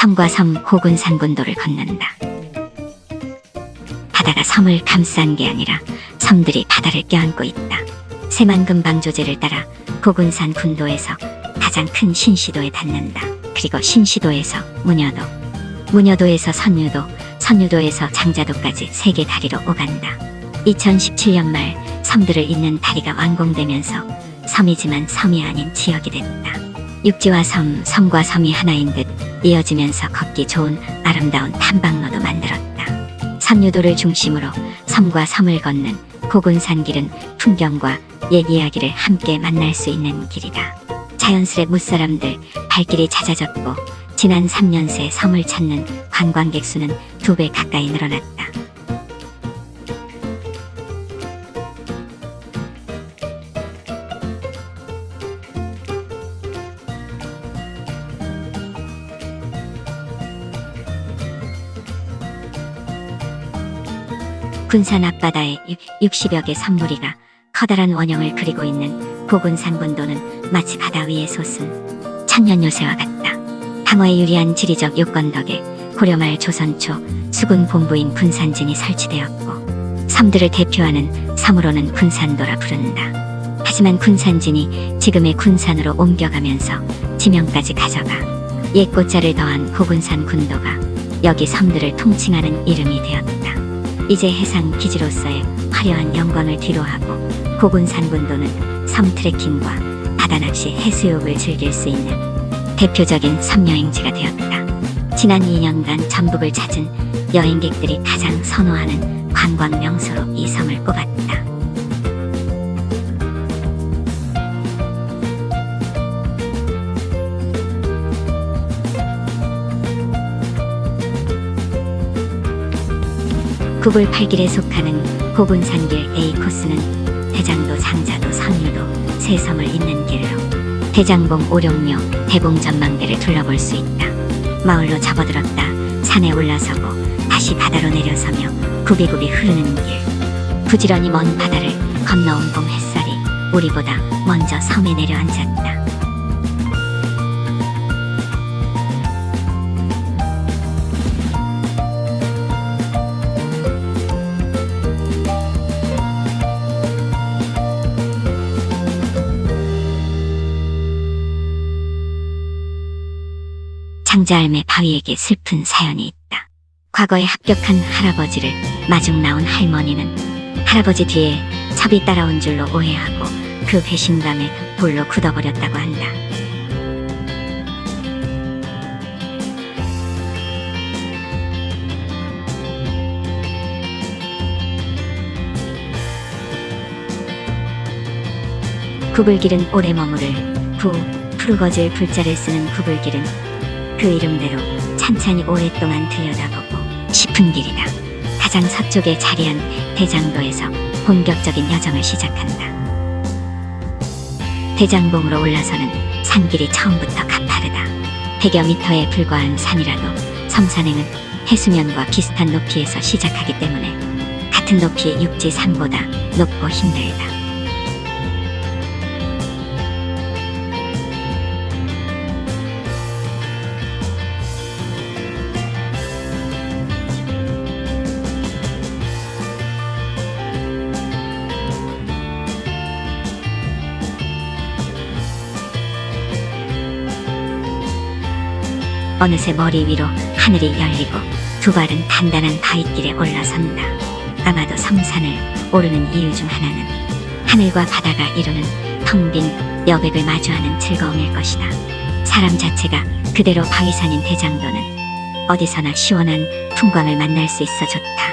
섬과 섬 고군산 군도를 건넌다. 바다가 섬을 감싼 게 아니라 섬들이 바다를 껴안고 있다. 새만금방 조제를 따라 고군산 군도에서 가장 큰 신시도에 닿는다. 그리고 신시도에서 무녀도, 무녀도에서 선유도, 선유도에서 장자도까지 3개 다리로 오간다. 2017년 말 섬들을 잇는 다리가 완공되면서 섬이지만 섬이 아닌 지역이 됐다. 육지와 섬, 섬과 섬이 하나인 듯 이어지면서 걷기 좋은 아름다운 탐방로도 만들었다. 선유도를 중심으로 섬과 섬을 걷는 고군산길은 풍경과 옛 이야기를 함께 만날 수 있는 길이다. 자연스레 무사람들 발길이 잦아졌고 지난 3년 새 섬을 찾는 관광객 수는 2배 가까이 늘어났다. 군산 앞바다에 60여 개 섬무리가 커다란 원형을 그리고 있는 고군산 군도는 마치 바다 위에 솟은 천년 요새와 같다. 항어에 유리한 지리적 요건 덕에 고려말 조선 초 수군 본부인 군산진이 설치되었고 섬들을 대표하는 섬으로는 군산도라 부른다. 하지만 군산진이 지금의 군산으로 옮겨가면서 지명까지 가져가 옛 꽃자를 더한 고군산 군도가 여기 섬들을 통칭하는 이름이 되었다. 이제 해상 기지로서의 화려한 영광을 뒤로하고 고군산 군도는 섬 트레킹과 바다 낚시 해수욕을 즐길 수 있는 대표적인 섬 여행지가 되었다. 지난 2년간 전북을 찾은 여행객들이 가장 선호하는 관광 명소로 이 섬을 꼽았다. 구불 8길에 속하는 고군산길 A 코스는 대장도, 장자도, 선유도 세 섬을 잇는 길로 대장봉, 오룡묘, 대봉 전망대를 둘러볼 수 있다. 마을로 접어들었다 산에 올라서고 다시 바다로 내려서며 굽이굽이 흐르는 길. 부지런히 먼 바다를 건너온 봄 햇살이 우리보다 먼저 섬에 내려앉았다. 장자할매 바위에게 슬픈 사연이 있다. 과거에 합격한 할아버지를 마중 나온 할머니는 할아버지 뒤에 첩이 따라온 줄로 오해하고 그 배신감에 돌로 굳어버렸다고 한다. 구불길은 오래 머무를 푸르거질 불자를 쓰는 구불길은 그 이름대로 찬찬히 오랫동안 들여다보고 싶은 길이다. 가장 서쪽에 자리한 대장도에서 본격적인 여정을 시작한다. 대장봉으로 올라서는 산길이 처음부터 가파르다. 100여 미터에 불과한 산이라도 섬산행은 해수면과 비슷한 높이에서 시작하기 때문에 같은 높이의 육지 산보다 높고 힘들다. 어느새 머리 위로 하늘이 열리고 두 발은 단단한 바위길에 올라선다. 아마도 섬산을 오르는 이유 중 하나는 하늘과 바다가 이루는 텅 빈 여백을 마주하는 즐거움일 것이다. 사람 자체가 그대로 바위산인 대장도는 어디서나 시원한 풍광을 만날 수 있어 좋다.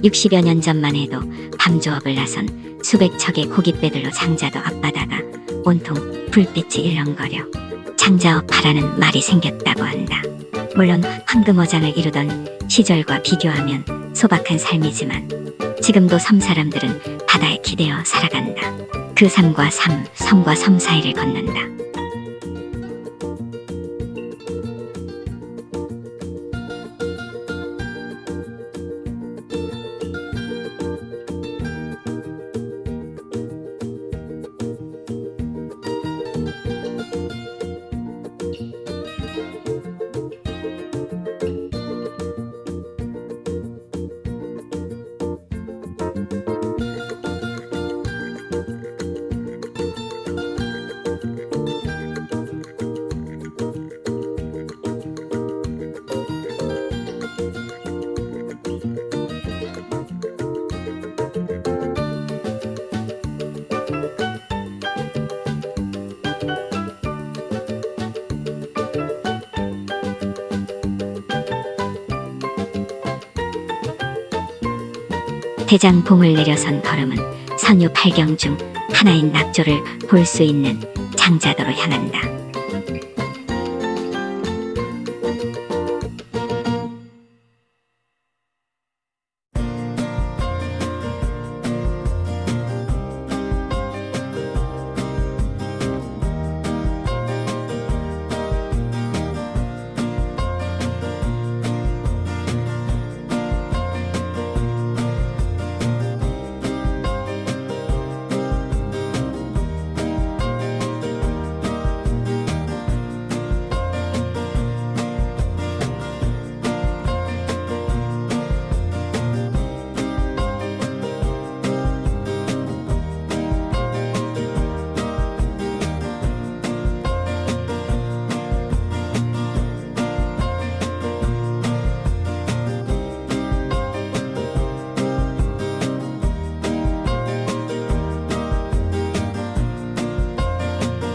60여 년 전만 해도 밤조업을 나선 수백 척의 고깃배들로 장자도 앞바다가 온통 불빛이 일렁거려 장자업 하라는 말이 생겼다고 한다. 물론 황금어장을 이루던 시절과 비교하면 소박한 삶이지만 지금도 섬 사람들은 바다에 기대어 살아간다. 그 삶과 삶, 섬과 섬 사이를 걷는다. 대장봉을 내려선 걸음은 선유 8경 중 하나인 낙조를 볼 수 있는 장자도로 향한다.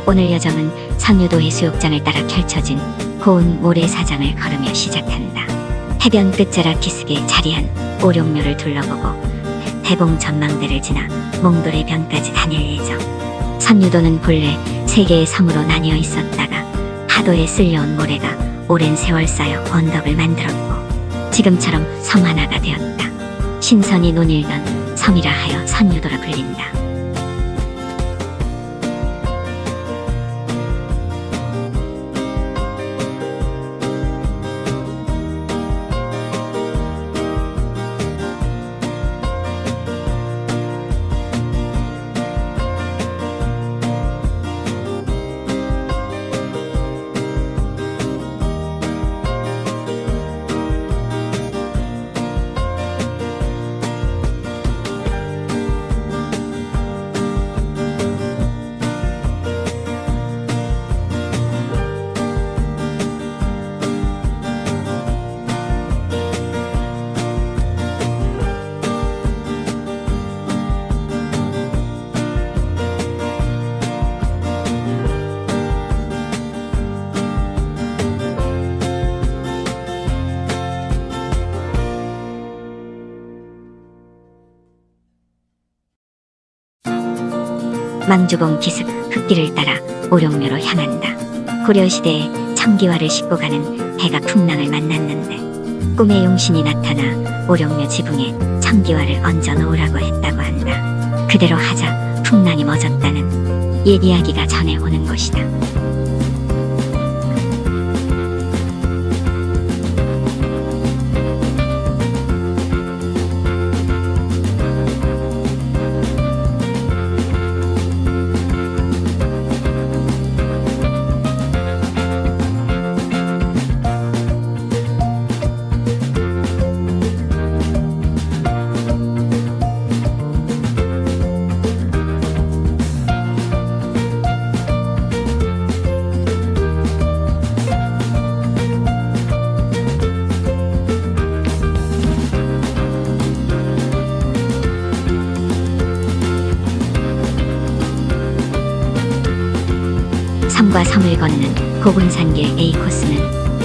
오늘 여정은 선유도 해수욕장을 따라 펼쳐진 고운 모래사장을 걸으며 시작한다. 해변 끝자락 기슭에 자리한 오룡묘를 둘러보고 대봉 전망대를 지나 몽돌의 변까지 다닐 예정. 선유도는 본래 세 개의 섬으로 나뉘어 있었다가 파도에 쓸려온 모래가 오랜 세월 쌓여 언덕을 만들었고 지금처럼 섬 하나가 되었다. 신선이 논일던 섬이라 하여 선유도라 불린다. 망주봉 기슭 흙길을 따라 오룡묘로 향한다. 고려시대에 청기화를 싣고 가는 배가 풍랑을 만났는데 꿈의 용신이 나타나 오룡묘 지붕에 청기화를 얹어 놓으라고 했다고 한다. 그대로 하자 풍랑이 멎었다는 옛 이야기가 전해오는 곳이다. 섬과 섬을 걷는 고군산길 A 코스는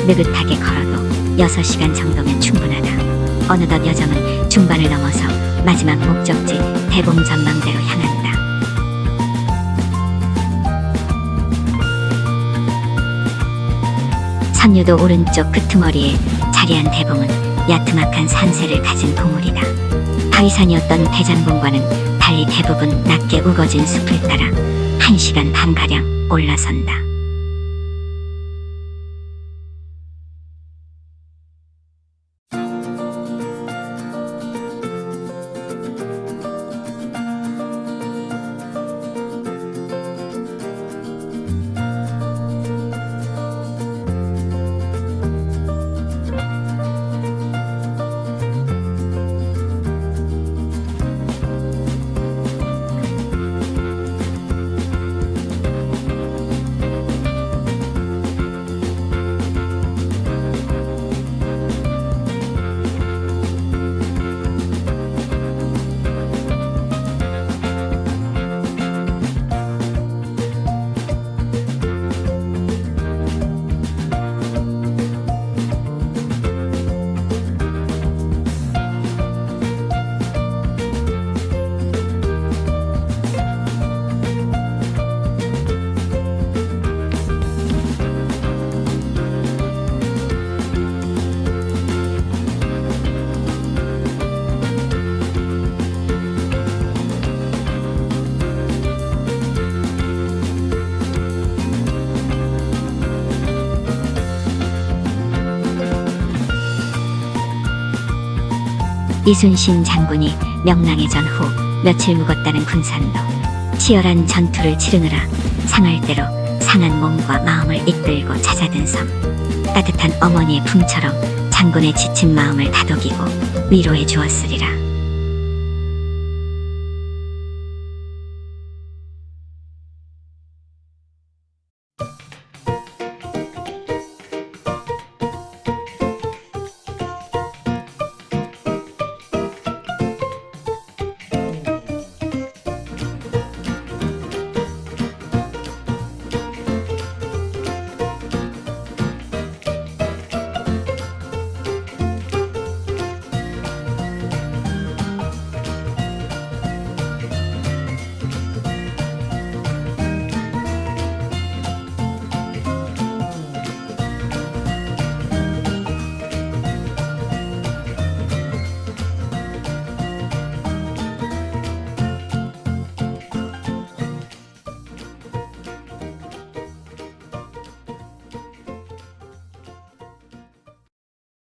느긋하게 걸어도 6시간 정도면 충분하다. 어느덧 여정은 중반을 넘어서 마지막 목적지 대봉 전망대로 향한다. 선유도 오른쪽 끄트머리에 자리한 대봉은 야트막한 산세를 가진 봉우리다. 바위산이었던 대장봉과는 달리 대부분 낮게 우거진 숲을 따라 1시간 반가량 올라선다. 이순신 장군이 명랑해전 후 며칠 묵었다는 군산도 치열한 전투를 치르느라 상할 대로 상한 몸과 마음을 이끌고 찾아든 섬. 따뜻한 어머니의 품처럼 장군의 지친 마음을 다독이고 위로해 주었으리라.